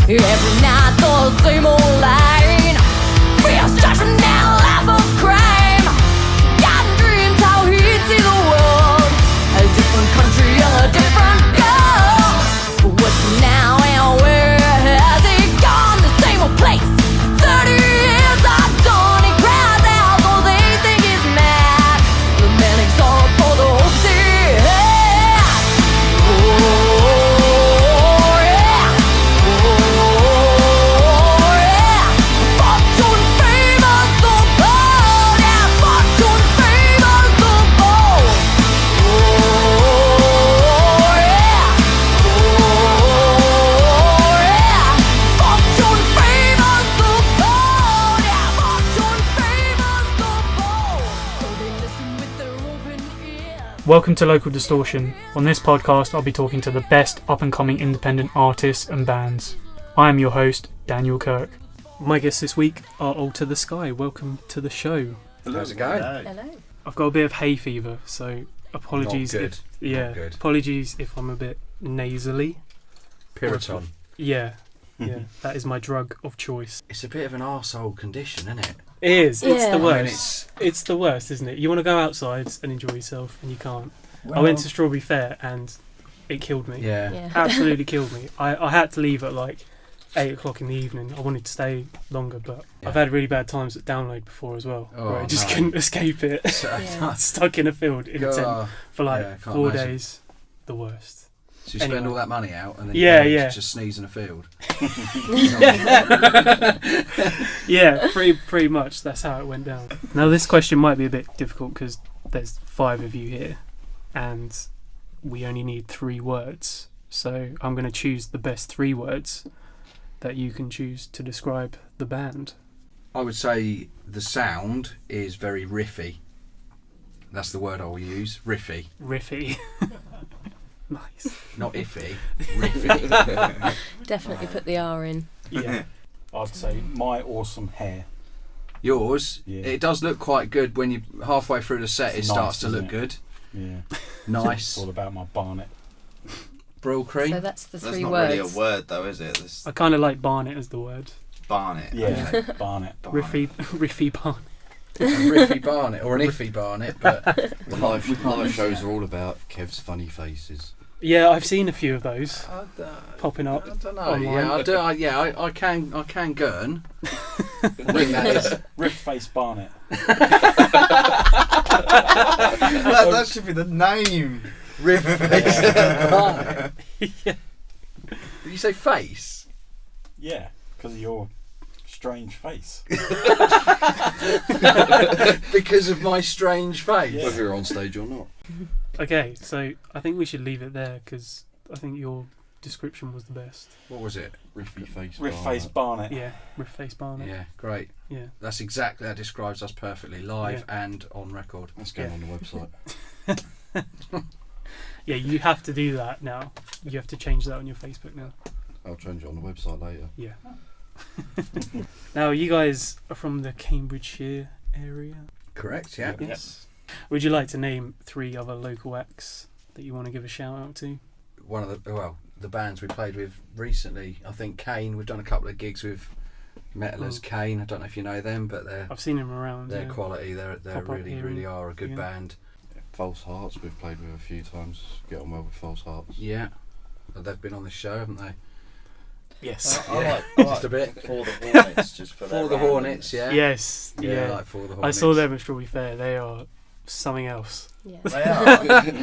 Every night the same old line. Fear, destruction, and life of crime. God dreams how he'd see the world. A different country, a different girl. What's now and where has he gone? The same old place. 30 years are done. He cries out though they think he's mad. The man is all for the hopes he had. Oh yeah, oh yeah. Fortune favors the bold. Yeah, fortune favors the bold. Oh yeah, oh yeah. Fortune favors the bold. Yeah, fortune favors the bold. So they listen with their open ears. Welcome to Local Distortion. On this podcast, I'll be talking to the best up-and-coming independent artists and bands. I am your host, Daniel Kirk. My guests this week are Alter the Sky. Welcome to the show. How's it going? Hello. I've got a bit of hay fever, so apologies Not good. if yeah, Not good. apologies if I'm a bit nasally. Piriton. Yeah, that is my drug of choice. It's a bit of an arsehole condition, isn't it? It is. It's Yeah. the I mean, worst. It's the worst, isn't it? You want to go outside and enjoy yourself, and you can't. I went to Strawberry Fair and it killed me. Yeah. Yeah. Absolutely killed me. I had to leave at like 8 o'clock in the evening. I wanted to stay longer, but Yeah. I've had really bad times at Download before as well, Oh, where I just no. couldn't escape it. So, Yeah. Stuck in a field in a tent God. for like Yeah, I can't 4 imagine. days. The worst. So you spend Anyway. all that money out and then Yeah, you yeah. just sneeze in a field. Yeah, pretty much. That's how it went down. Now this question might be a bit difficult because there's 5 of you here, and we only need 3 words. So I'm going to choose the best 3 words that you can choose to describe the band. I would say the sound is very riffy. That's the word I'll use. Riffy. Riffy. Nice. Not iffy. Riffy. Definitely put the R in. Yeah. I'd say my awesome hair. Yours, Yeah. it does look quite good when you halfway through the set. It's It starts nice, to look isn't good. Yeah. It's Nice. all about my barnet. Brill cream. So that's the That's 3 not words. really a word though, is it? This I kind of like Barnet as the word. barnet. Yeah, Okay. barnet. Riffy Barnet. A riffy barnet or an iffy barnet, but Live shows are all about Kev's funny faces. Yeah, I've seen a few of those I popping up. don't know. Online. Yeah, I do. I can gurn. I think that is. Riff face barnet. that should be the name. Riff face barnet. Yeah. Did you say face? Yeah, because of your strange face. Because of my strange face. Yeah. Whether you're on stage or not. Okay, so I think we should leave it there because I think your description was the best. What was it? Riffy face. Riff face barnet. Yeah, Riff Face Barnet. Yeah, great. Yeah. That describes us perfectly, live and on record. That's going on the website. Yeah, you have to do that now. You have to change that on your Facebook now. I'll change it on the website later. Yeah. Now, you guys are from the Cambridgeshire area. Correct, yeah. Yes. Would you like to name 3 other local acts that you want to give a shout out to? One of the bands we played with recently, I think Kane, we've done a couple of gigs with Metalers. Kane, I don't know if you know them, but I've seen them around. their Yeah. quality, they're Pop up really, here really and- are a good yeah. band. False Hearts, we've played with a few times. Get on well with False Hearts. Yeah. They've been on this show, haven't they? Yes. Yeah, I just a bit. For the Hornets, just for For the Hornets, yeah. Yes. Yeah. Like For the Hornets. I saw them at Strawberry Fair. They are something else. Yeah. They are. A lot of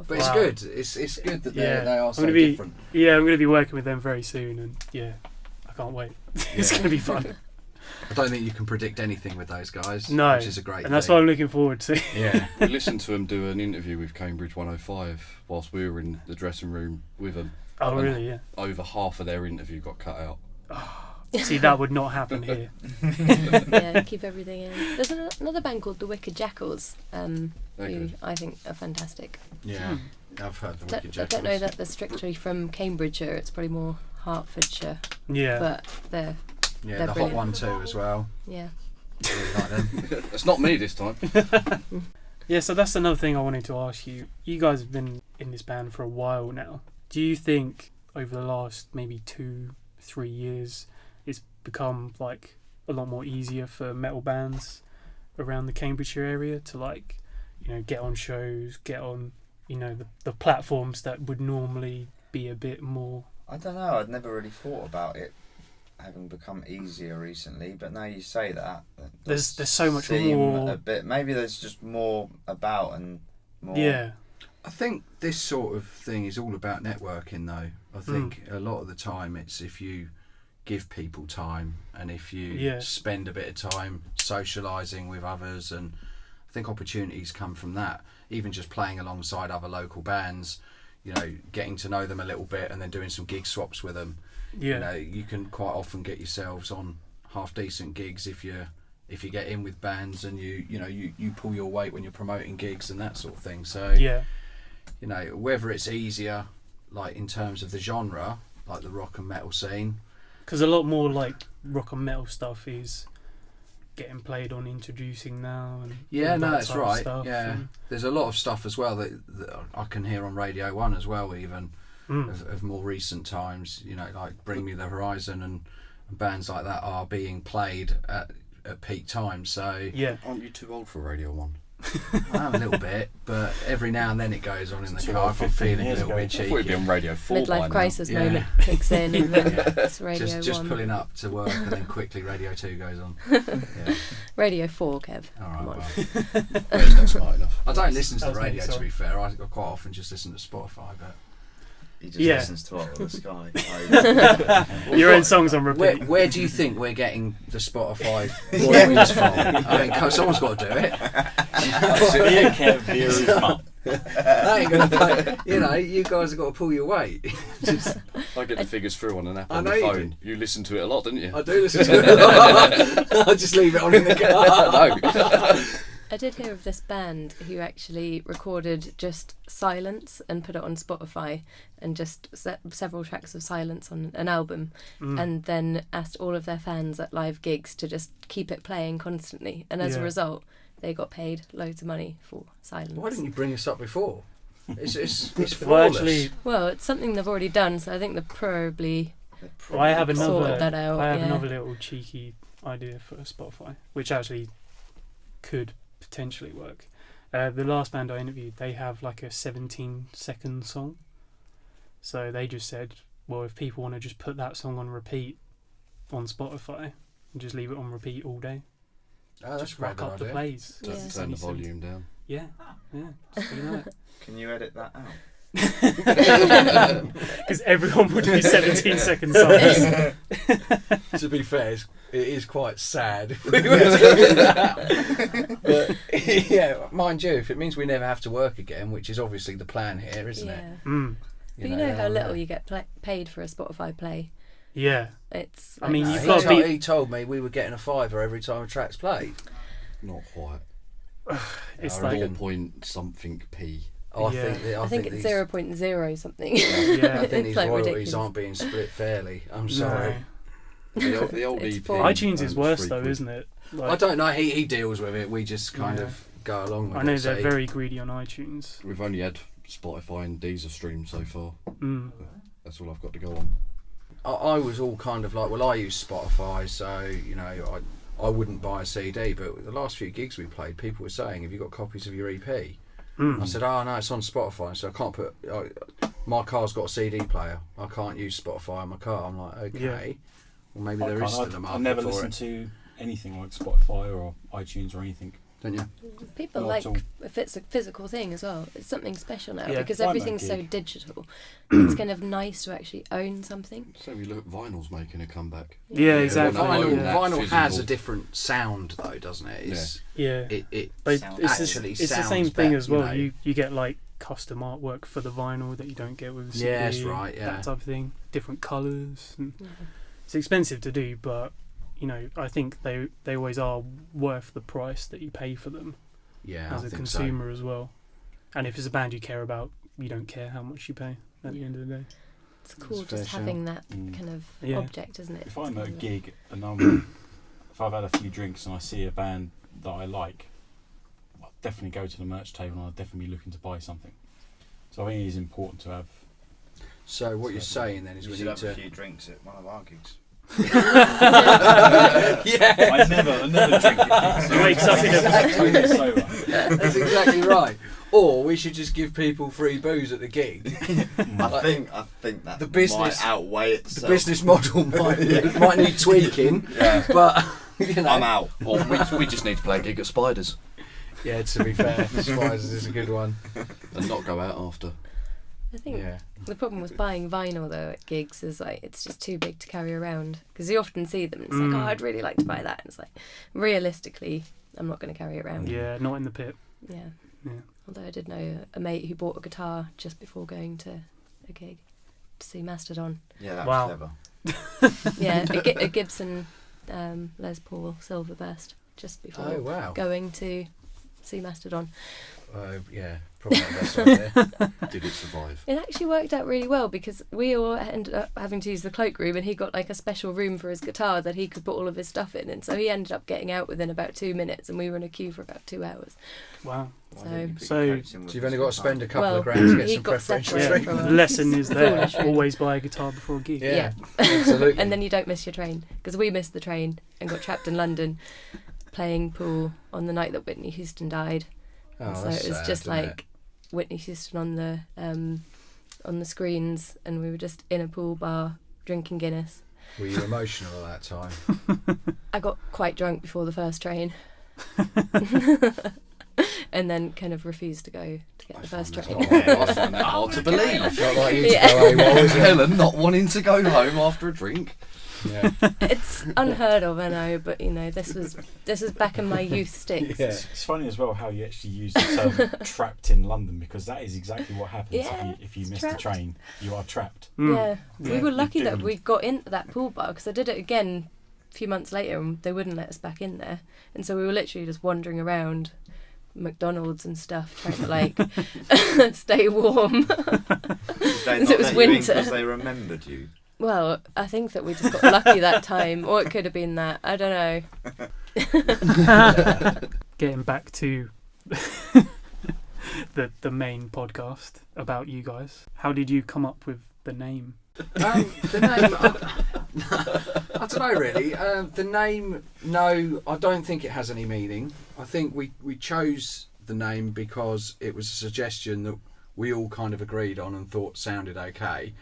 But it's Wow. good. It's good that Yeah. they are I'm so gonna be- different. Yeah, I'm going to be working with them very soon, and yeah, I can't wait. It's Yeah. going to be fun. I don't think you can predict anything with those guys. No, Which is a great and that's thing. what I'm looking forward to. Yeah. We listened to them do an interview with Cambridge 105 whilst we were in the dressing room with them. Oh, really? Yeah. Over half of their interview got cut out. See, that would not happen here. Yeah, keep everything in. There's another band called the Wicked Jackals, They're who good. I think are fantastic. Yeah. I've heard the Wicked I Jackals. don't know that they're strictly from Cambridgeshire, it's probably more Hertfordshire, Yeah. but they're, Yeah, they're the brilliant. Hot One too as well. yeah. Really like them. It's not me this time. Yeah, so that's another thing I wanted to ask you. You guys have been in this band for a while now. Do you think over the last maybe 2-3 3 years, it's become like a lot more easier for metal bands around the Cambridgeshire area to like, you know, get on shows, get on, you know, the platforms that would normally be a bit more. I don't know. I'd never really thought about it having become easier recently, but now you say that, There's so much seem more. a bit. Maybe there's just more about and more. Yeah, I think this sort of thing is all about networking, though. I think a lot of the time it's if you give people time and if you spend a bit of time socialising with others, and I think opportunities come from that. Even just playing alongside other local bands, you know, getting to know them a little bit and then doing some gig swaps with them. yeah, You know, you can quite often get yourselves on half decent gigs if you get in with bands and you pull your weight when you're promoting gigs and that sort of thing. So yeah. you know, whether it's easier like in terms of the genre, like the rock and metal scene. Because a lot more like rock and metal stuff is getting played on Introducing now. And Yeah, all no, that that's type of right. stuff, Yeah, and- there's a lot of stuff as well that I can hear on Radio 1 as well, even of more recent times. You know, like Bring Me the Horizon and bands like that are being played at peak times. So yeah. Aren't you too old for Radio 1? I'm a little bit, but every now and then it goes on in the It's car if I'm 15 feeling a years little ago. bit I thought you'd be cheeky. on Radio 4 by Midlife now. crisis Yeah. moment kicks in, and then it's Radio Just 1. pulling up to work and then quickly Radio 2 goes on. Yeah. Radio 4, Kev. All Come right, on. well. That's not smart enough. I don't listen to That the was me, radio, to sorry. be fair. I quite often just listen to Spotify. But He just Yeah. listens to Up in the Sky. Your own songs on repeat. where do you think we're getting the Spotify royalties from? I mean, someone's got to do it. Via Kev, via his mum. That ain't gonna pay. You know, you guys have got to pull your weight. Just, I get the figures through on an app I on know the you phone. You listen to it a lot, didn't you? I do listen to it. I just leave it on in the car. No. I did hear of this band who actually recorded just silence and put it on Spotify, and just several tracks of silence on an album, and then asked all of their fans at live gigs to just keep it playing constantly, and as a Yeah. result they got paid loads of money for silence. Why didn't you bring us up before? It's flawless. Well, actually, Well, it's something they've already done, so I think they've probably I have sorted that another. out. I have yeah. another little cheeky idea for Spotify, which actually could potentially work. The last band I interviewed, they have like a 17-second song. So they just said, well, if people want to just put that song on repeat on Spotify and just leave it on repeat all day, Oh, that's just a great rack up the idea. plays. Yeah. It's Turn only the volume down. Yeah, just do that. Can you edit that out? Because everyone would be 17-second songs. To be fair, it is quite sad if we were to do that. But yeah, mind you, if it means we never have to work again, which is obviously the plan here, isn't Yeah. it? Mm. But you know how little you get paid for a Spotify play. Yeah, It's. I mean, like you've he, got to told, be. he told me we were getting a fiver every time a track's played. Not quite. It's I like 4 point something p. Oh, Yeah. I think it's these, 0.0 something. Yeah. I think It's these like royalties ridiculous. aren't being split fairly. I'm sorry. The old It's EP. for- iTunes is worse £3. though, isn't it? I Like, don't know. He deals with it. We just kind Yeah. of go along with I know it. they're so very greedy on iTunes. We've only had Spotify and Deezer streamed so far. Mm. That's all I've got to go on. I was all kind of like, well, I use Spotify, so you know, I wouldn't buy a CD. But the last few gigs we played, people were saying, "Have you got copies of your EP?" I said, "Oh no, it's on Spotify, so I can't put. My car's got a CD player. I can't use Spotify on my car." I'm like, okay, Yeah. well maybe there is still a I market never for listen it, to anything like Spotify or iTunes or anything. don't you? People Not like at all. if it's a physical thing as well. It's something special now Yeah. because Why not everything's so gig? digital. It's kind of nice to actually own something. So we look at vinyl's making a comeback. Yeah, Yeah, exactly. well, Vinyl, that vinyl has physical- a different sound though, doesn't it? It's, Yeah, It but sounds- it's actually it's the sounds same thing better, as well. you know. You get like custom artwork for the vinyl that you don't get with the CD. Yeah, that's right, yeah. That type of thing. Different colours. And Yeah. it's expensive to do, but you know, I think they always are worth the price that you pay for them yeah, as I a think consumer as well. And if it's a band you care about, you don't care how much you pay at the end of the day. It's cool That's fair just shout. having that Mm. kind of Yeah. object, isn't it? If I'm at a Together. gig and if I've had a few drinks and I see a band that I like, I'll definitely go to the merch table and I'll definitely be looking to buy something. So I think it is important to have So what you're saying then is You we should need have a to. few drinks at one of our gigs. Yeah, I never drink it. He wakes up in a sober. that's exactly right. Or we should just give people free booze at the gig. I think that the business might outweigh The itself. business model might need tweaking, but you know. I'm out. Or we just need to play a gig at Spiders Yeah, to be fair, Spiders is a good one. and not go out after. I think Yeah. the problem with buying vinyl though at gigs is like it's just too big to carry around because you often see them and it's like, oh, I'd really like to buy that, and it's like realistically I'm not going to carry it around. Yeah, not in the pit. Yeah. Yeah. Although I did know a mate who bought a guitar just before going to a gig to see Mastodon. Yeah, that Wow. was clever. Yeah, a Gibson Les Paul Silverburst just before Oh wow. going to see Mastodon. Yeah, probably not the best idea. Did it survive? It actually worked out really well because we all ended up having to use the cloakroom and he got like a special room for his guitar that he could put all of his stuff in, and so he ended up getting out within about 2 minutes and we were in a queue for about 2 hours. Wow. Why don't you put So- your coats in with So you've only got to some spend a couple Well, of grand to get he some got preferential separated treatment. from The lesson is there. Foolish. Always buy a guitar before a gig. Yeah, absolutely. And then you don't miss your train because we missed the train and got trapped in London playing pool on the night that Whitney Houston died. Oh, So that's it was sad, just isn't it? like Whitney Houston on the screens, and we were just in a pool bar drinking Guinness. Were you emotional at that time? I got quite drunk before the first train, and then kind of refused to go to get the first train. I find that hard to believe. Felt like you Yeah. to go AWOL, was it? Helen not wanting to go home after a drink. Yeah. It's unheard of, I know, but you know this was back in my youth sticks. Yeah. It's funny as well how you actually use the term trapped in London, because that is exactly what happens Yeah, if you it's miss trapped. the train. You are trapped. Yeah, Yeah. we were lucky You're that doomed. we got into that pool bar because I did it again a few months later and they wouldn't let us back in there, and so we were literally just wandering around McDonald's and stuff trying to like stay warm. Did they Because not it was let you in winter. 'cause they remembered you? Well, I think that we just got lucky that time, or it could have been that. I don't know. Getting back to the main podcast about you guys. How did you come up with the name? The name, I don't know really. The name, no, I don't think it has any meaning. I think we chose the name because it was a suggestion that we all kind of agreed on and thought sounded okay.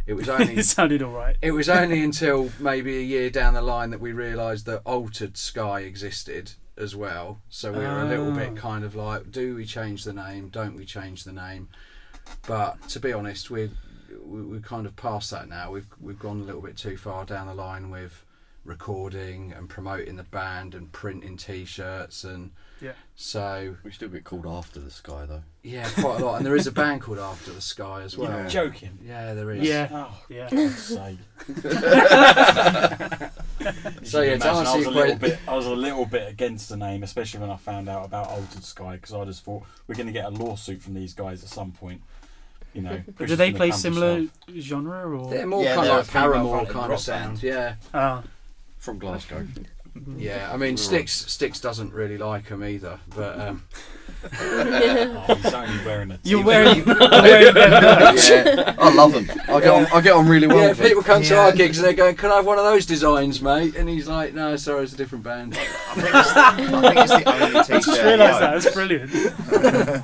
It was only It sounded alright. It was only until maybe a year down the line that we realised that Altered Sky existed as well. So we were a little bit kind of like, do we change the name? Don't we change the name? But to be honest, we're kind of past that now. We've gone a little bit too far down the line with recording and promoting the band and printing T-shirts, and Yeah. so We still get called After the Sky though. yeah, quite a lot. And there is a band called After the Sky as well. You're joking. Yeah, there is. Yeah. Oh, Yeah. God's sake. So yeah, to answer your question, I was a little bit against the name, especially when I found out about Altered Sky, because I just thought we're going to get a lawsuit from these guys at some point. You know, But push do us they to the play county similar shelf. genre or? they're more Yeah, kind they're of like a female Paramore fronted kind rock of sound. band. Yeah. Ah, From Glasgow. Yeah, I mean Styx doesn't really like them either, but Oh, he's only wearing a you're t-shirt. wearing their merch. Yeah, I love them. I get on really well yeah, with them. people come to our gigs and they're going, "Can I have one of those designs, mate?" And he's like, "No, sorry, it's a different band." I think it's the only I t-shirt. just realised that. That's brilliant.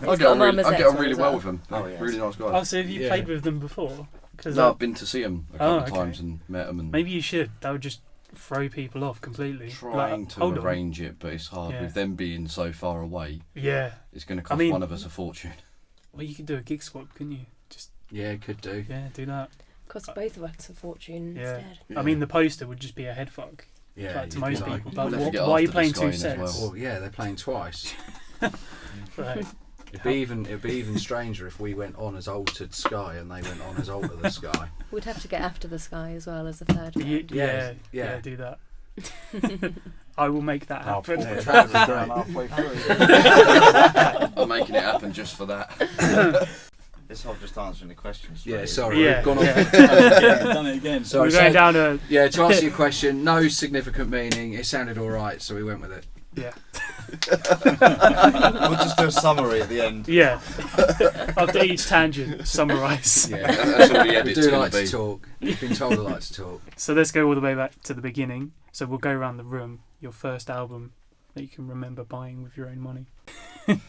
I get on really, I get on really well with them. Oh, yeah. Really nice guys. Oh, so have you Yeah. played with them before? Because No, I've been to see them a couple Oh, of okay. times and met them and maybe you should. That would just throw people off completely. trying Like, to hold on. arrange it, but it's hard Yeah. with them being so far away. Yeah. It's going to cost mean- one of us a fortune. Well, you could do a gig swap, couldn't you? Just Yeah, could do. do that. Cost both of us a fortune Yeah. instead. I mean, the poster would just be a head fuck. Yeah, Like, to you'd most be like, people. We'll But have to get why are you After the playing Sky two in as sets? well. Well, yeah, they're playing twice. Right. It'd be even stranger if we went on as Altered Sky and they went on as Alter the Sky. We'd have to get After the Sky as well as a third one. Yeah, Yeah. do that. I will make that Oh, happen. Paul Yeah. Travis is down halfway through. I'm making it happen just for that. This whole just answering the questions. Yeah, really. sorry, Yeah, we've gone off. yeah. You've done it again. Sorry, We're going so- down a Yeah, to answer your question, no significant meaning. It sounded all right, so we went with it. Yeah. We'll just do a summary at the end. Yeah. After each tangent, summarise. Yeah, That's all the we edit's do going like to to be. talk. You've been told I like to talk. So let's go all the way back to the beginning. So we'll go around the room. Your first album that you can remember buying with your own money.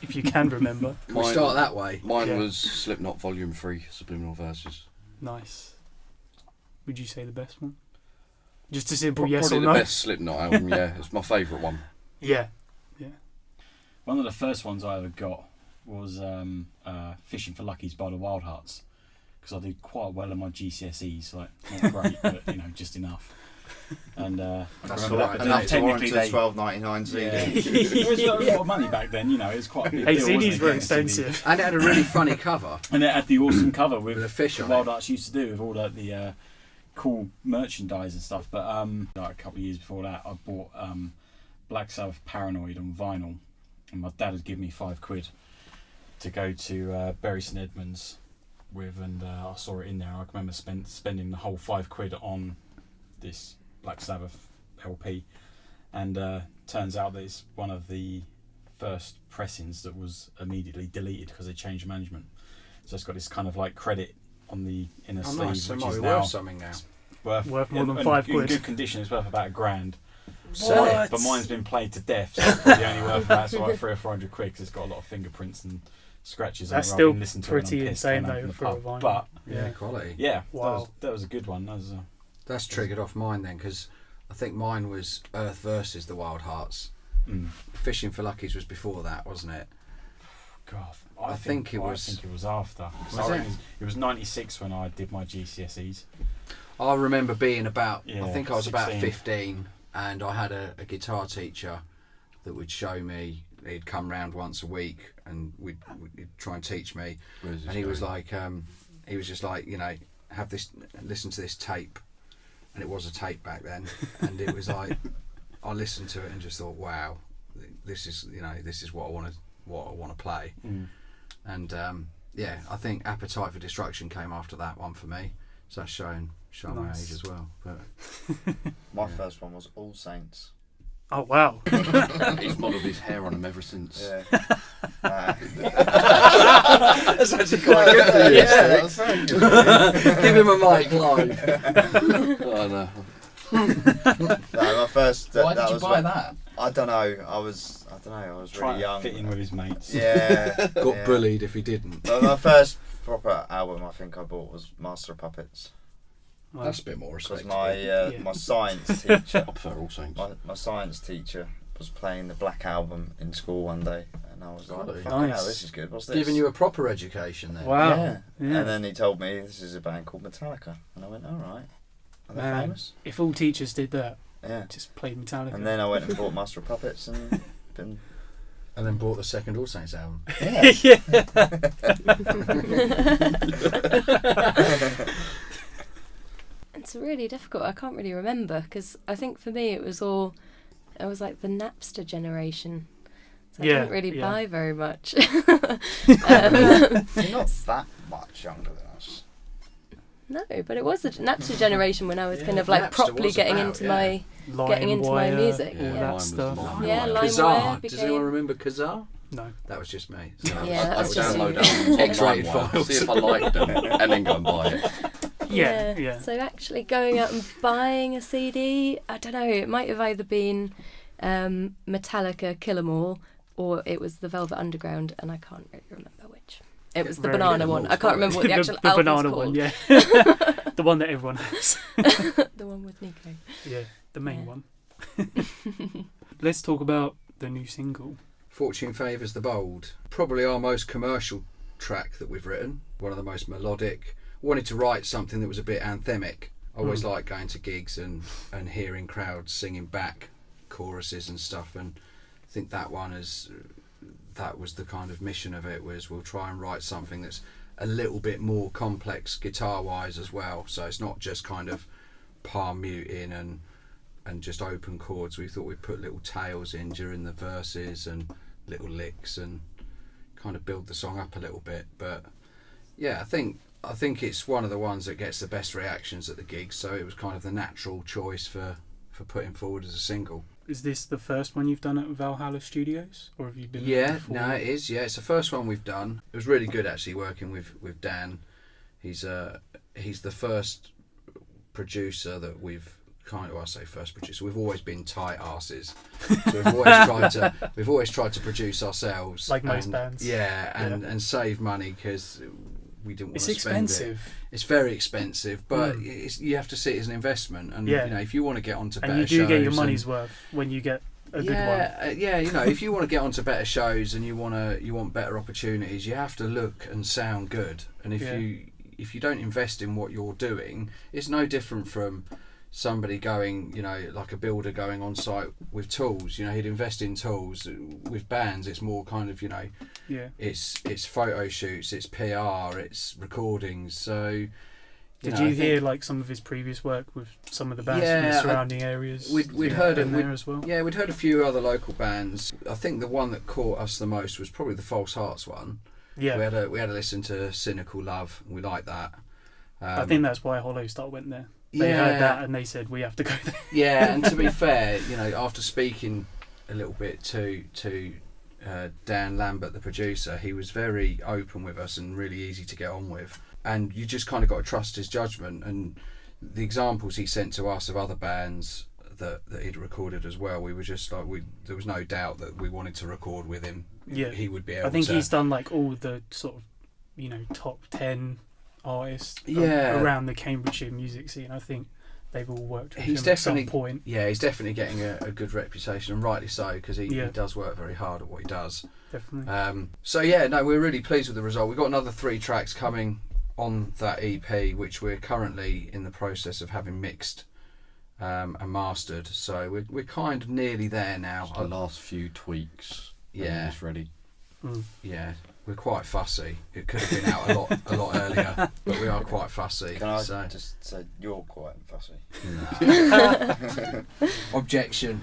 If you can remember. Can we start that way? Mine Yeah. was Slipknot Volume 3, Subliminal Verses. Nice. Would you say the best one? Just a simple Probably yes or the no? best Slipknot album, yeah. It's my favourite one. Yeah. One of the first ones I ever got was Fishing for Luckies by the Wild Hearts, because I did quite well in my GCSEs, like not great, but just enough. And I That's remember all right. that, Enough to warrant technically a £12.99 CD. it was a lot of money back then. It was quite a big Hey, deal. wasn't CDs it, were getting a CD? expensive. And it had a really funny cover. And it had the awesome cover with With a fish the on Wild it. Arts used to do with all the cool merchandise and stuff. But like a couple of years before that, I bought Black Sabbath Paranoid on vinyl, and my dad had given me £5 to go to Bury St Edmunds with, and I saw it in there. I remember spending the whole £5 on this Black Sabbath LP, and turns out that it's one of the first pressings that was immediately deleted because they changed management. So it's got this kind of like credit on the inner Oh, sleeve, nice. So it which might is be now worth something now. Worth more than in £5. good condition. It's worth about £1,000. Sell it. But mine's been played to death, so it's probably only worth about sort of 300 or 400 quid because it's got a lot of fingerprints and scratches. That's on it. still I've been listening to it when I'm pretty pissed insane when I'm though in the for a pub. vinyl. But Yeah, quality. yeah, Wow. that was a good one. That was That's triggered off mine then, because I think mine was Earth versus the Wild Hearts. Fishing for Luckies was before that, wasn't it? God. I think it was after. Was I it? reckon it was 96 when I did my GCSEs. I remember being about, I Yeah, think I was about 16. 15, and I had a guitar teacher that would show me. He'd come round once a week and we'd try and teach me. Where's this And he was going? like, he was just like, have this, listen to this tape. And it was a tape back then. And it was like, I listened to it and just thought, wow, this is what I want to play. And I think Appetite for Destruction came after that one for me. So that's showing my Nice. age as well. But My first one was All Saints. Oh wow. He's modelled his hair on him ever since. Yeah. that's actually quite good for you. Yeah, that was very good. Give him a mic live. Oh, no. No, my first. Why that did you was buy when- that? I don't know. I was Trying really young. to fit in with his mates. Yeah. Got yeah. bullied if he didn't. But my first proper album I think I bought was Master of Puppets. Wow. That's a bit more Because respectable. my science teacher, I prefer All Saints. my science teacher was playing the Black Album in school one day, and I was like, Quality. "Fucking Nice. hell, this is good. What's this?" Giving you a proper education then. Wow. Yeah. Yeah. And then he told me this is a band called Metallica, and I went, "All right, are they Man. famous?" If all teachers did that, Yeah. just played Metallica. And then I went and bought Master of Puppets and been. And then bought the second All Saints album. Yeah. It's really difficult. I can't really remember because I think for me it was like the Napster generation. So I Yeah, didn't really yeah. buy very much. You're not that much younger than us. No, but it was the Napster generation when I was kind Yeah, of like Napster properly was getting about, into yeah. my getting into my LimeWire, music. Yeah, all Lime that was stuff. Lime. Yeah, Lime. LimeWire Kazaa. Does became- anyone remember Kazaa? No. That was just me. Yeah, I'd that's just download you. albums on X-rated LimeWire, files. see if I liked them, and then go and buy it. Yeah. So actually going out and buying a CD, I don't know, it might have either been Metallica, Kill 'Em All, or it was the Velvet Underground, and I can't really remember which. It was the Very banana good. one. I can't remember what the actual the album's banana called. one, yeah. The one that everyone has. The one with Nico. Yeah, the main Yeah. one. Let's talk about the new single. Fortune Favours the Bold. Probably our most commercial track that we've written. One of the most melodic. Wanted to write something that was a bit anthemic. I always like going to gigs and hearing crowds singing back choruses and stuff, and I think that was the kind of mission of it, was we'll try and write something that's a little bit more complex guitar wise as well, so it's not just kind of palm muting and just open chords. We thought we'd put little tails in during the verses and little licks and kind of build the song up a little bit. But yeah, I think it's one of the ones that gets the best reactions at the gigs, so it was kind of the natural choice for putting forward as a single. is this the first one you've done at Valhalla Studios, or have you been? Yeah, before? no, it is. Yeah, it's the first one we've done. It was really good actually working with Dan. He's the first producer that we've I say first producer. We've always been tight asses. So we've always tried to produce ourselves, like most bands. Yeah, and save money because we didn't want to spend expensive. It's very expensive, but you have to see it as an investment. And if you want to get onto better shows, and you do get your money's worth when you get a good one. Yeah, if you want to get onto better shows and you want better opportunities, you have to look and sound good. And if you don't invest in what you're doing, it's no different from somebody going, like a builder going on site with tools. He'd invest in tools. With bands, it's more kind of, it's photo shoots, it's PR, it's recordings. So, did you hear like some of his previous work with some of the bands from the surrounding areas? We'd heard in there as well. Yeah, we'd heard a few other local bands. I think the one that caught us the most was probably the False Hearts one. Yeah, we had to listen to Cynical Love. We liked that. I think that's why Hollow Star went there. They heard that and they said we have to go there. Yeah, and to be fair, after speaking a little bit to Dan Lambert, the producer, he was very open with us and really easy to get on with. And you just kind of got to trust his judgment. And the examples he sent to us of other bands that he'd recorded as well, we were just like, there was no doubt that we wanted to record with him. Yeah, he would be able to. I think he's done like all the sort of top 10 artists around the Cambridgeshire music scene. I think they've all worked with him at some point. Yeah, he's definitely getting a good reputation, and rightly so, because he does work very hard at what he does. Definitely. We're really pleased with the result. We've got another 3 tracks coming on that EP, which we're currently in the process of having mixed and mastered. So we're kind of nearly there now. Just the last few tweaks. Yeah, it's ready. Yeah. We're quite fussy. It could have been out a lot earlier, but we are quite fussy. Can I just say you're quite fussy? No. Objection.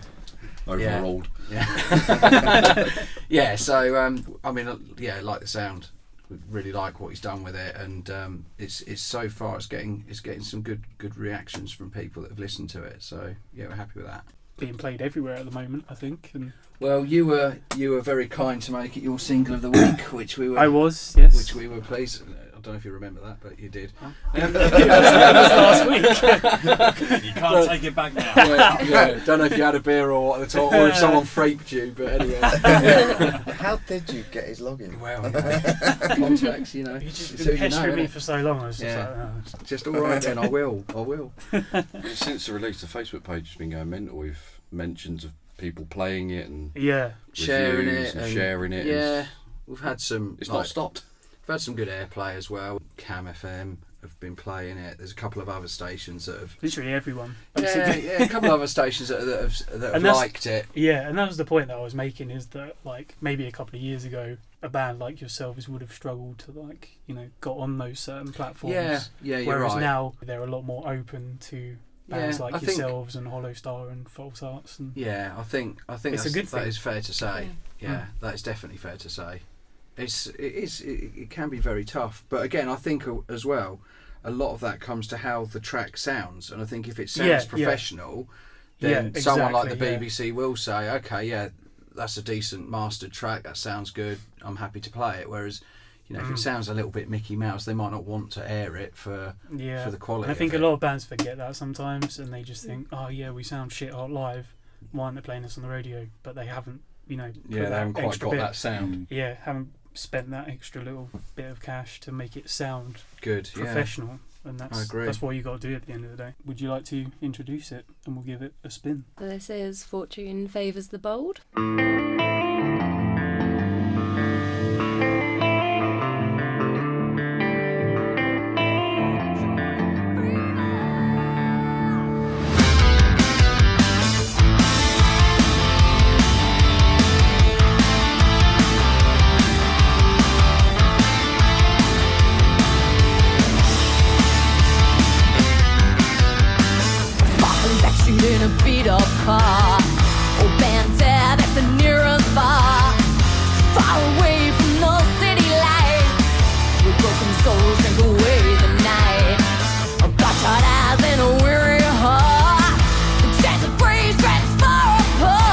Overruled. Yeah. Yeah. So I like the sound. We really like what he's done with it, and it's so far it's getting some good reactions from people that have listened to it. So yeah, we're happy with that. Being played everywhere at the moment, I think. And well, you were very kind to make it your single of the week, which we were. I was, yes. Which we were pleased. I don't know if you remember that, but you did. That was last week. You can't take it back now. Don't know if you had a beer or what at the top, or if someone fraped you, but anyway. How did you get his login? Well, contacts, You've just been pestering me for so long. I was just all right then. I will. Since the release, the Facebook page has been going mental with mentions of people playing it and sharing it and sharing it. Yeah, we've had some. It's not stopped. We've had some good airplay as well. Cam FM have been playing it. There's a couple of other stations that have. Literally everyone. Basically. Yeah, a couple of other stations that have liked it. Yeah, and that was the point that I was making, is that like maybe a couple of years ago, a band like yourselves would have struggled to got on those certain platforms. Yeah, you're whereas right. now they're a lot more open to bands like yourselves and Hollow Star and False Hearts. And I think it's a good thing. That is fair to say. Yeah, that is definitely fair to say. It can be very tough, but again, I think as well, a lot of that comes to how the track sounds, and I think if it sounds professional, then someone like the BBC will say, okay, that's a decent mastered track, that sounds good, I'm happy to play it. Whereas, if it sounds a little bit Mickey Mouse, they might not want to air it for the quality. And I think a lot of bands forget that sometimes, and they just think, we sound shit hot live, why aren't they playing us on the radio? But they haven't, they haven't quite got that sound. Yeah, haven't spent that extra little bit of cash to make it sound good, professional. And I agree. That's what you got to do at the end of the day. Would you like to introduce it, and we'll give it a spin? This is Fortune Favours the Bold. In a beat up car, or bent at the nearest bar, far away from the city lights, with broken souls drink away the night. Bloodshot eyes and a weary heart, the chance of praise stretched far apart.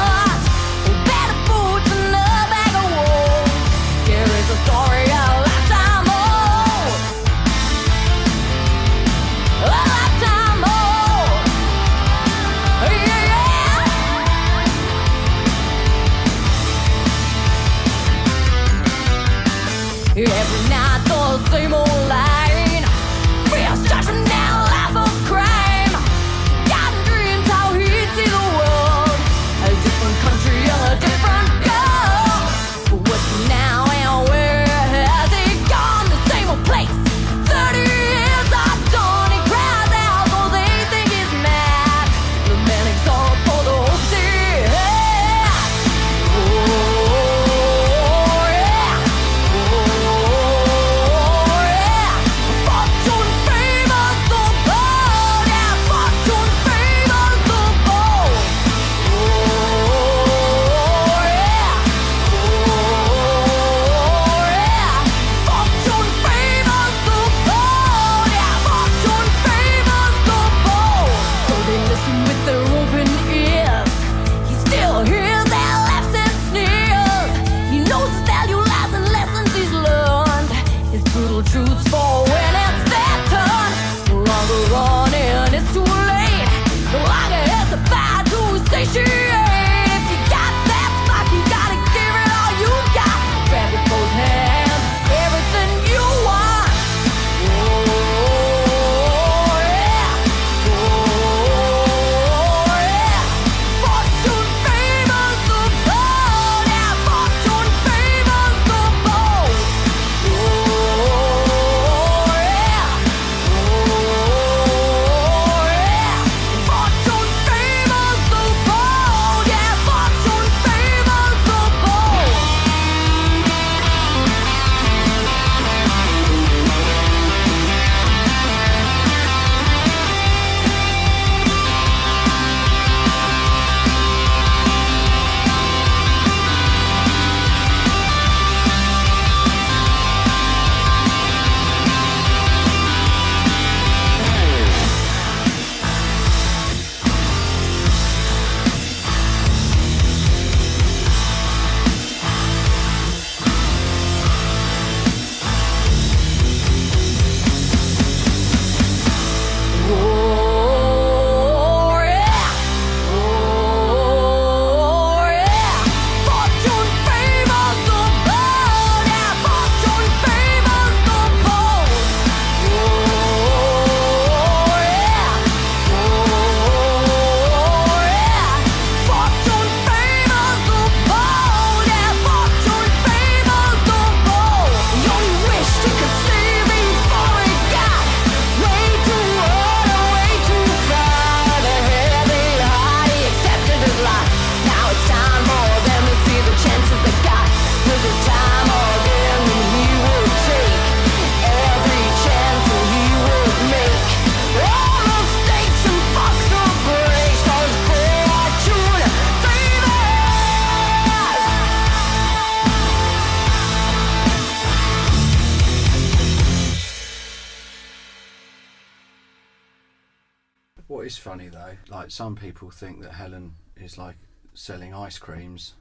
funny though. Like some people think that Helen is like selling ice creams.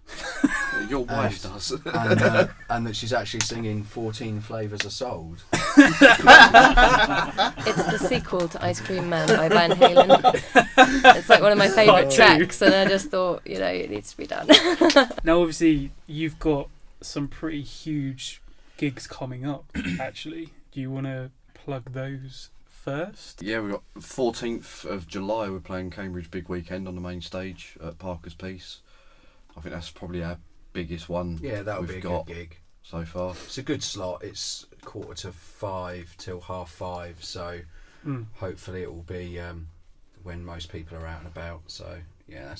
Your wife does. And that she's actually singing 14 flavours are sold. It's the sequel to Ice Cream Man by Van Halen. It's like one of my favourite tracks, and I just thought, it needs to be done. Now, obviously, you've got some pretty huge gigs coming up, actually. Do you want to plug those first? Yeah, we've got 14th of July, we're playing Cambridge Big Weekend on the main stage at Parker's Piece. I think that's probably our biggest one. Yeah, that'll be a good gig so far. It's a good slot. It's 4:45 till 5:30, so hopefully it will be when most people are out and about. So yeah,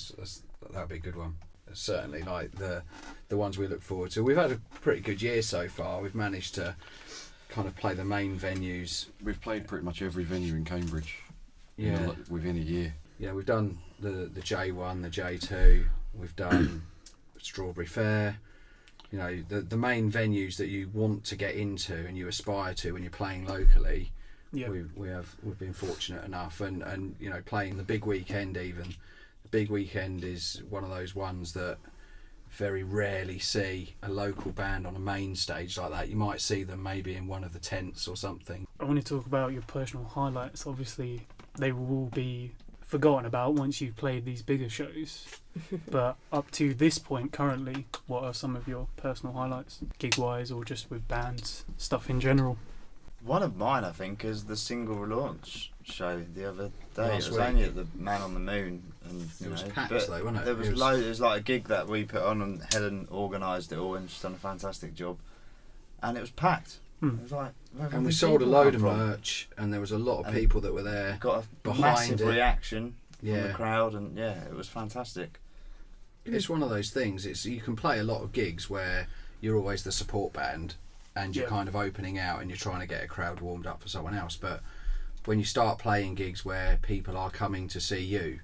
that'll be a good one. It's certainly like the ones we look forward to. We've had a pretty good year so far. We've managed to kind of play the main venues. We've played pretty much every venue in Cambridge. Yeah, within a year. Yeah, we've done the J1, the J2. We've done Strawberry Fair. The main venues that you want to get into and you aspire to when you're playing locally. Yeah. We've been fortunate enough, and playing the Big Weekend even. The Big Weekend is one of those ones that very rarely see a local band on a main stage like that. You might see them maybe in one of the tents or something. I want to talk about your personal highlights. Obviously, they will all be forgotten about once you've played these bigger shows. But up to this point currently, what are some of your personal highlights, gig-wise or just with bands, stuff in general? One of mine, I think, is the single launch show the other day. Last it was week. only at the Man on the Moon, and It was packed but though, wasn't it? There was it was like a gig that we put on, and Helen organised it all, and she's done a fantastic job. And it was packed. It was like, and we sold a load of merch, and there was a lot of people that were there. Got a behind massive it. reaction from Yeah. the crowd, and it was fantastic. It's one of those things. You can play a lot of gigs where you're always the support band, and you're kind of opening out, and you're trying to get a crowd warmed up for someone else. But when you start playing gigs where people are coming to see you,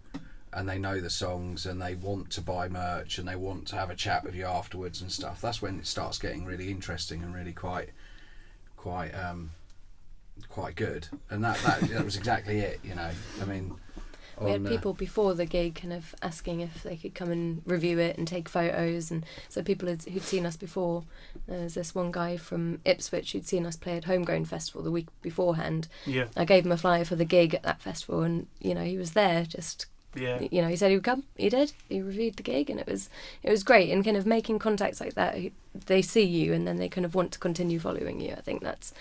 and they know the songs, and they want to buy merch, and they want to have a chat with you afterwards and stuff, that's when it starts getting really interesting and really quite good. And that was exactly it. I mean. We had people before the gig kind of asking if they could come and review it and take photos, and so people who'd seen us before. There was this one guy from Ipswich who'd seen us play at Homegrown Festival the week beforehand. Yeah. I gave him a flyer for the gig at that festival, and he was there. He said he would come. He did. He reviewed the gig, and it was great. And kind of making contacts like that, they see you, and then they kind of want to continue following you. I think that's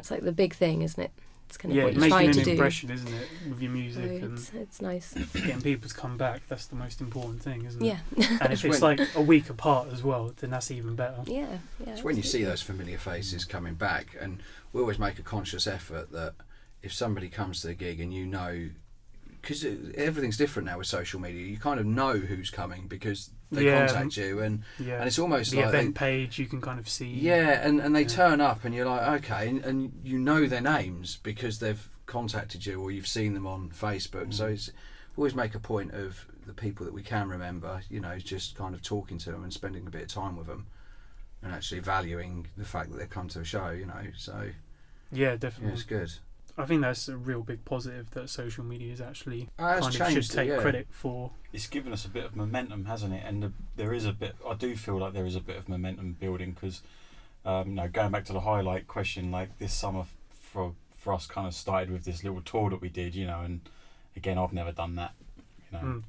like the big thing, isn't it? It's kind of what you try to do. making an impression, isn't it, with your music? It's nice. Getting people to come back, that's the most important thing, isn't it? Yeah. And if it's like a week apart as well, then that's even better. Yeah. It's when you see those familiar faces coming back, and we always make a conscious effort that if somebody comes to the gig and because everything's different now with social media, you kind of know who's coming because they contact you, and it's almost the like event page you can kind of see. Yeah, and they turn up, and you're like, okay, and you know their names because they've contacted you or you've seen them on Facebook. So we always make a point of the people that we can remember, just kind of talking to them and spending a bit of time with them, and actually valuing the fact that they've come to a show. So yeah, definitely, yeah, it's good. I think that's a real big positive that social media is actually should take credit for. It's given us a bit of momentum, hasn't it? And there is a bit. I do feel like there is a bit of momentum building because, going back to the highlight question, like this summer for us kind of started with this little tour that we did, and again I've never done that, Don't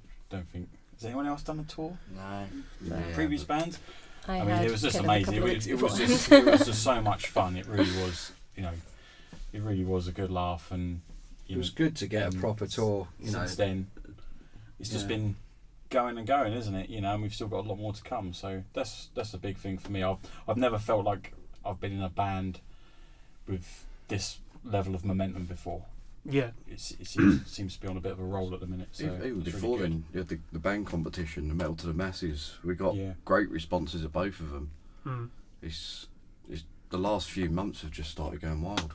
think has anyone else done a tour? No. Previous bands. I mean, it was just amazing. It was just so much fun. It really was. It really was a good laugh, and it was good to get a proper tour. Since then, it's just been going and going, isn't it? And we've still got a lot more to come. So that's a big thing for me. I've never felt like I've been in a band with this level of momentum before. Yeah, it seems to be on a bit of a roll at the minute. So even before really then, you had the band competition, the Metal to the Masses. We got great responses at both of them. It's the last few months have just started going wild.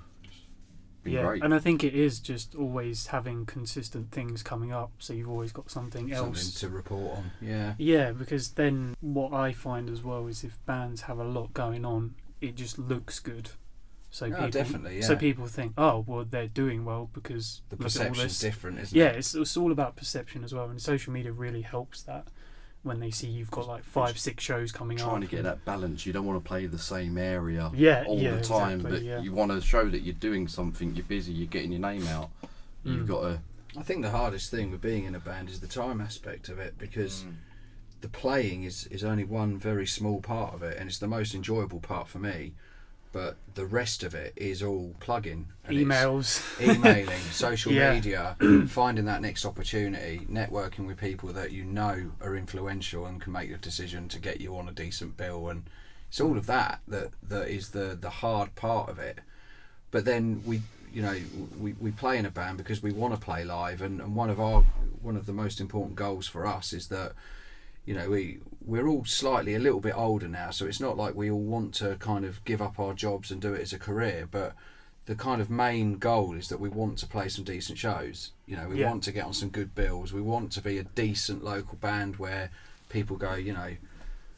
Great. And I think it is just always having consistent things coming up, so you've always got something else to report on. Yeah, because then what I find as well is if bands have a lot going on, it just looks good. So Oh, definitely, yeah. So people think, oh, well, they're doing well because The look at all perception's this. different, isn't Yeah, it? it's all about perception as well, and social media really helps that. When they see you've got like 5-6 shows coming up, Trying to get that balance. You don't want to play the same area all yeah, the time, exactly, but you want to show that you're doing something. You're busy. You're getting your name out. You've got to. I think the hardest thing with being in a band is the time aspect of it, because the playing is only one very small part of it, and it's the most enjoyable part for me. But the rest of it is all plug-in. And emails, emailing, social Yeah. media, finding that next opportunity, networking with people that you know are influential and can make the decision to get you on a decent bill, and it's all of that is the hard part of it. But then we play in a band because we want to play live, and one of the most important goals for us is that, you know, we're all slightly a little bit older now, so it's not like we all want to kind of give up our jobs and do it as a career, but the kind of main goal is that we want to play some decent shows. You know, we want to get on some good bills. We want to be a decent local band where people go, you know,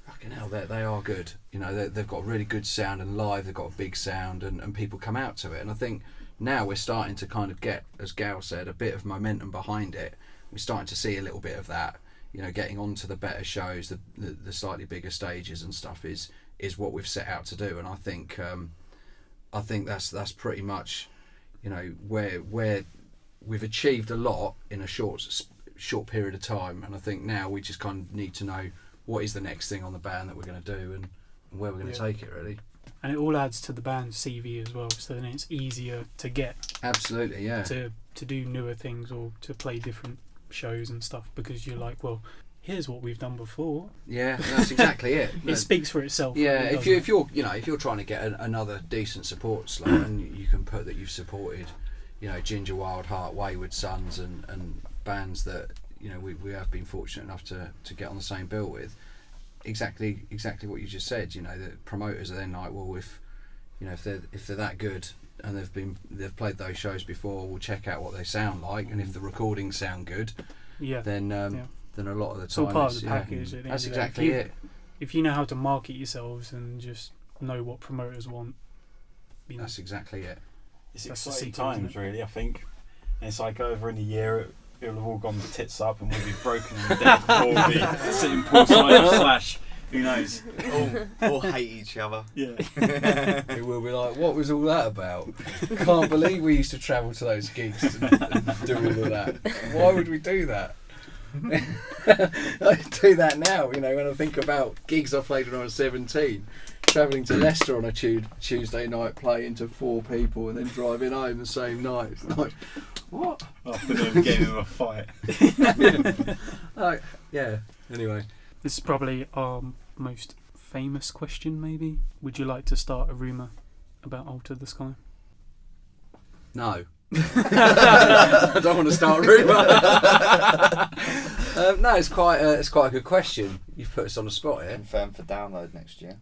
fucking hell, they are good. You know, they've got a really good sound, and live they've got a big sound, and people come out to it. And I think now we're starting to kind of get, as Gal said, a bit of momentum behind it. We're starting to see a little bit of that. You know, getting onto the better shows, the slightly bigger stages and stuff is what we've set out to do. And I think that's pretty much, you know, where we've achieved a lot in a short period of time. And I think now we just kind of need to know what is the next thing on the band that we're going to do, and where we're going to take it, really. and it all adds to the band's CV as well. So then it's easier to get Absolutely, yeah. to do newer things or to play different shows and stuff, because you're like, well, here's what we've done before. Yeah, that's exactly it. It speaks for itself. Yeah, really, if you're trying to get another decent support slot, and you can put that you've supported, you know, Ginger Wildheart, Wayward Sons, and bands that, you know, we have been fortunate enough to get on the same bill with. Exactly what you just said. You know, the promoters are then like, well, if they're that good and they've played those shows before, we'll check out what they sound like, and if the recordings sound good, then a lot of the time it's all part of the package. At the That's end of the day. exactly it. If you know how to market yourselves and just know what promoters want, you know, That's exactly it. It's That's the exciting secret, times, isn't it? really. I think and it's like over in a year it'll have all gone tits up, and we'll be broken and dead, or we'll be sitting poolside slash. Who knows? all hate each other. Yeah. It will be like, what was all that about? Can't believe we used to travel to those gigs and do all of that. Why would we do that? I do that now, you know, when I think about gigs I played when I was 17, travelling to Leicester on a Tuesday night, playing to 4 people, and then driving home the same night. It's like, what? After them getting in a fight. Like, yeah. Anyway, this is probably our most famous question, maybe. Would you like to start a rumour about Alter the Sky? no. I don't want to start a rumour. No, it's quite a good question. You've put us on the spot here. Confirmed for download next year.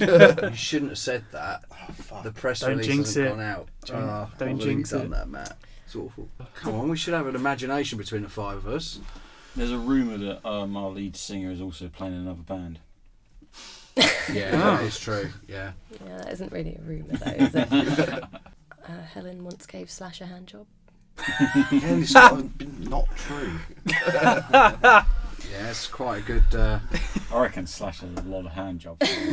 You shouldn't have said that. Oh, fuck. The press Don't release jinx hasn't it. gone out. Don't I've jinx done it. that, Matt. It's awful. Come on, we should have an imagination between the 5 of us. There's a rumour that our lead singer is also playing in another band. Yeah, that is true. Yeah. Yeah, that isn't really a rumour though, is it? Helen once gave Slash a hand job. Yeah, it's not true. Yeah, it's quite a good. I reckon Slash has a lot of hand jobs. He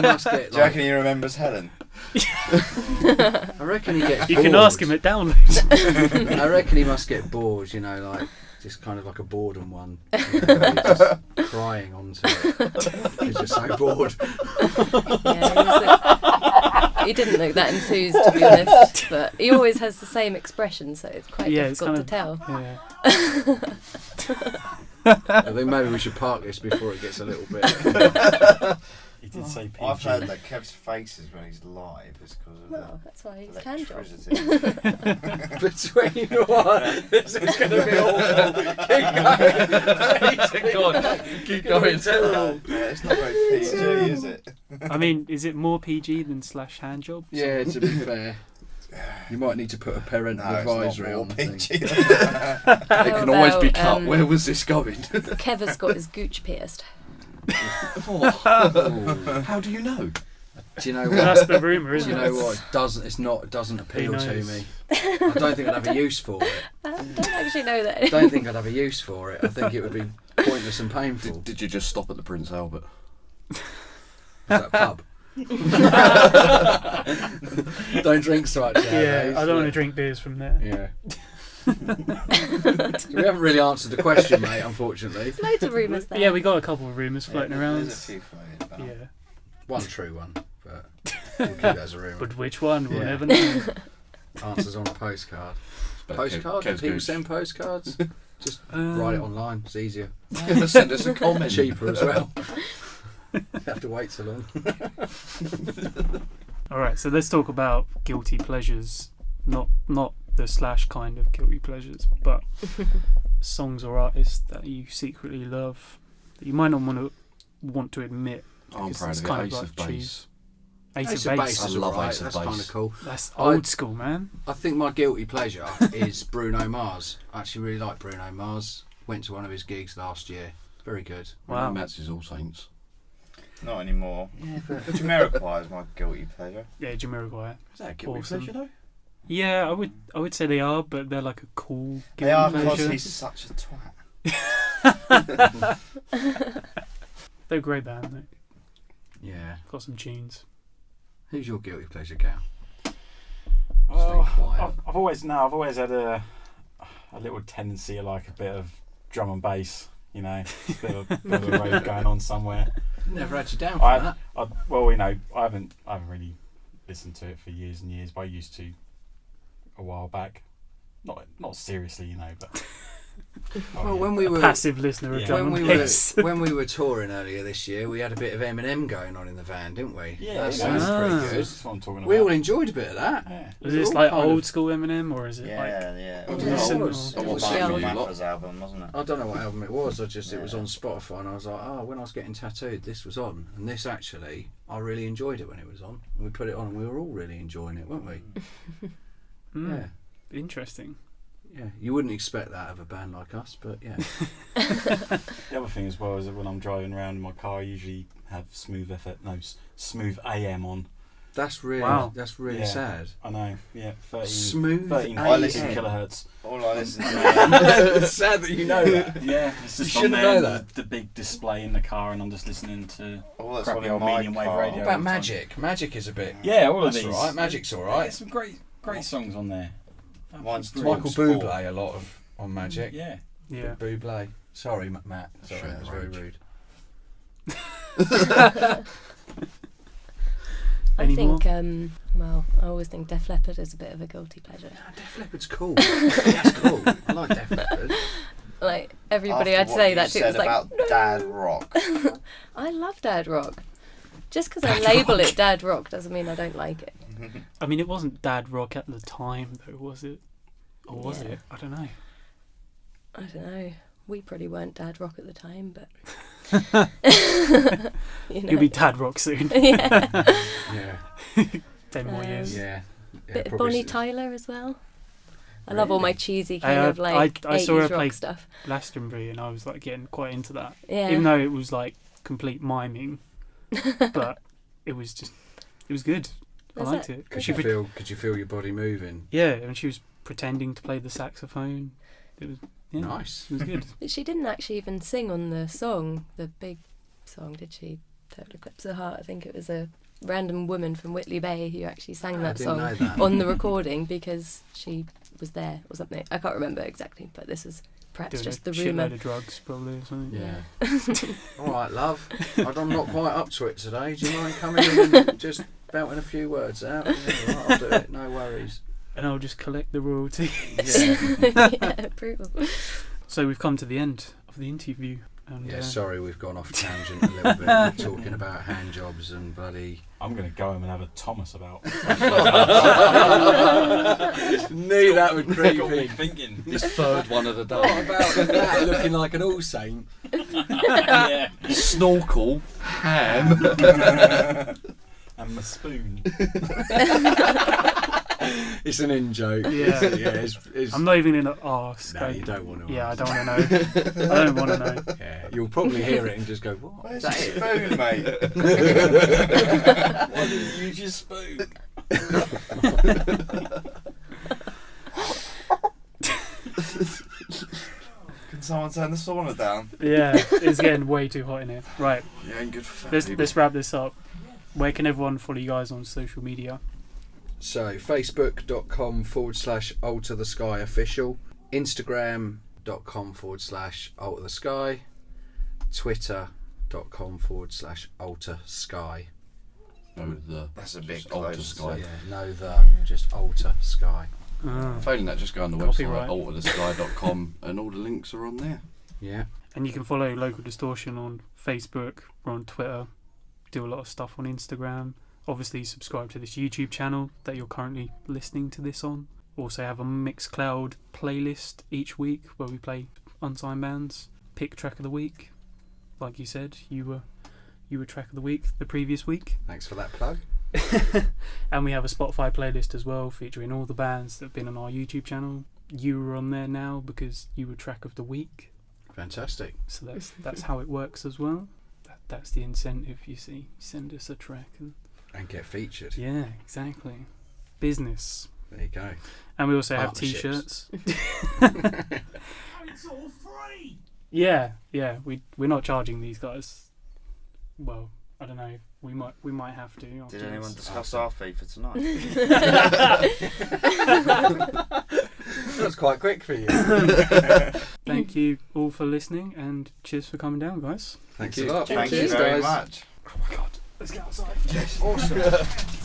must get. Do you reckon he remembers Helen? I reckon he gets. You bored. can ask him at download. I reckon he must get bored. You know, like just kind of like a boredom one. You know, he's just crying onto it. He's just so bored. Yeah, he didn't look that enthused, to be honest, but he always has the same expression, so it's quite difficult to tell. Yeah. I think maybe we should park this before it gets a little bit. He did say PG. I've heard that Kev's faces when he's live is because of Well, that's why he's hand job. electricity. Between what? This is going to be awful. Keep going. Keep going. Terrible. Yeah, it's not very PG, is it? I mean, is it more PG than Slash hand job? Yeah, to be fair. You might need to put a parental advisory on the thing. PG. It can always be cut. about, Where was this going? Kev has got his gooch pierced. How do you know? Do you know what? That's the rumour, isn't Do you it? know what? It doesn't appeal to knows? me. I don't think I'd have a use for it. I don't actually know that. I don't think I'd have a use for it. I think it would be pointless and painful. Did you just stop at the Prince Albert? Is that a pub? Don't drink so much. Yeah, I don't want to drink beers from there. Yeah. So we haven't really answered the question, mate, unfortunately. Loads of rumours there. Yeah, we got a couple of rumours floating around. There's a few floating about. Yeah, One true one, but we'll keep that as a rumour. but which one? We'll Yeah. never know. Answers on a postcard. But Postcard? Do Kev's people Goose. send postcards? Just write it online. It's easier. Send us a comment. Cheaper as well. You have to wait so long. All right, so let's talk about guilty pleasures. Not the Slash kind of guilty pleasures, but songs or artists that you secretly love that you might not want to admit. I'm because proud it's of kind it. of Ace like of Base. cheese. Ace Ace of of Base. Base is I love alright. Ace of That's Base. kind of cool. That's old school, man. I think my guilty pleasure is Bruno Mars. I actually really like Bruno Mars. Went to one of his gigs last year. Very good. Wow. Mats is All Saints. Not anymore. Yeah, but Jamiroquai is my guilty pleasure. Yeah, Jamiroquai. Is that a guilty Awesome. pleasure though? Yeah, I would say they are, but they're like a cool guilty They are pleasure. because he's such a twat. They're a great band, though. Yeah. Got some tunes. Who's your guilty pleasure, Gal? Well, Stay quiet. I've always had a little tendency to like a bit of drum and bass. You know, a bit of a rave going on somewhere. Never had you down for that. Well, you know, I haven't really listened to it for years and years, but I used to a while back. Not seriously, you know, but. Well, when we were Passive listener of Yeah. drum when and we bass. were when we were touring earlier this year, we had a bit of Eminem going on in the van, didn't we? Yeah, that yeah. sounds pretty good. That's what I'm talking about. We all enjoyed a bit of that. Yeah. Is this all like kind old of- school Eminem, or is it like... Yeah. I don't Yeah. know what it Listen, was. or- It was Yeah. Michael something- Mather's album, wasn't it? I don't know what album it was. It was Yeah. on Spotify, and I was like, oh, when I was getting tattooed, this was on, and this actually, I really enjoyed it when it was on. And we put it on, and we were all really enjoying it, weren't we? Mm, Yeah, Interesting. yeah. You wouldn't expect that of a band like us, but yeah. The other thing as well is that when I'm driving around in my car, I usually have smooth AM on. That's really Yeah. sad. I know, yeah, 13 Smooth 13 AM. kilohertz. All I listen to It's sad that you know that. Yeah, it's just shouldn't on there, know that. The big display in the car, and I'm just listening to all that's crappy on in old my medium wave car. radio. What about all the time. Magic? Magic is a bit. Yeah, all of That's these. alright. Magic's Yeah, alright. some great songs on there. Mine's Brilliant. Michael Sport. Bublé a lot of on Magic. Yeah. Yeah. Bublé. Sorry, Matt. Sorry, Sure, that was very right. rude. I Any think, well, I always think Def Leppard is a bit of a guilty pleasure. Def Leppard's cool. That's cool. I like Def Leppard. Like, everybody After I'd what say you that to said was like, about dad rock. I love dad rock. Just because I label it dad rock doesn't mean I don't like it. I mean, it wasn't dad rock at the time, though, was it? Or was Yeah. it? I don't know. I don't know. We probably weren't dad rock at the time, but... you know. You'll be dad rock soon. Yeah. Yeah. 10 more years. Yeah. Bit of probably Bonnie s- Tyler as well. I love all my Really? cheesy kind of like I saw her 80s rock play stuff. Glastonbury, and I was like getting quite into that. Yeah. Even though it was like complete miming, but it was good. I Was liked it? it. Could She you feel your body moving? yeah, and she was pretending to play the saxophone. It was Nice. It was good. She didn't actually even sing on the song, the big song, did she? Total Eclipse of the Heart. I think it was a random woman from Whitley Bay who actually sang I that didn't song know that. on the recording because she was there or something. I can't remember exactly, but this is perhaps Doing just a the rumour. shitload of drugs, probably, or something. Yeah. All right, love. I'm not quite up to it today. Do you mind coming in and just belting a few words out? Yeah, all right, I'll do it. No worries. And I'll just collect the royalty. Yeah. Yeah, brutal. So we've come to the end of the interview. And, Yeah, sorry, we've gone off tangent a little bit. We're talking about hand jobs and bloody. I'm going to go home and have a Thomas about. Knew that would creep Got me in. thinking. His third one of the What day. about that looking like an all saint? Yeah. Snorkel, ham. And my spoon. It's an in-joke. Yeah. It's, I'm not even going to ask. No, you don't want to. Yeah, ask. I don't want to know. I don't want to know. Yeah, you'll probably hear it and just go, "What?" Where's your spoon, mate? Why didn't you use your spoon? Can someone turn the sauna down? Yeah, it's getting way too hot in here. Right, Yeah, ain't good for fat people. let's wrap this up. Where can everyone follow you guys on social media? So, facebook.com/altertheskyofficial, instagram.com/alterthesky, twitter.com/altersky. No, That's a big just alter close. sky. Just alter sky. Failing that, just go on the Copyright. website alterthesky.com and all the links are on there. Yeah. And you can follow Local Distortion on Facebook or on Twitter. Do a lot of stuff on Instagram. Obviously, subscribe to this YouTube channel that you're currently listening to this on. Also have a Mixcloud playlist each week where we play unsigned bands. Pick track of the week. Like you said, you were track of the week the previous week. Thanks for that plug. And we have a Spotify playlist as well featuring all the bands that have been on our YouTube channel. You were on there now because you were track of the week. Fantastic. So that's how it works as well. That's the incentive, you see. Send us a track and get featured. yeah, exactly. Business. There you go. And we also have Partnerships. t-shirts. It's all free. Yeah, we're not charging these guys. Well, I don't know. We might have to. after Did anyone this. discuss our fee for tonight? That was quite quick for you. Thank you all for listening and cheers for coming down, guys. Thanks a lot. Thank you Cheers, very guys. much. Oh my god, let's get outside. Awesome.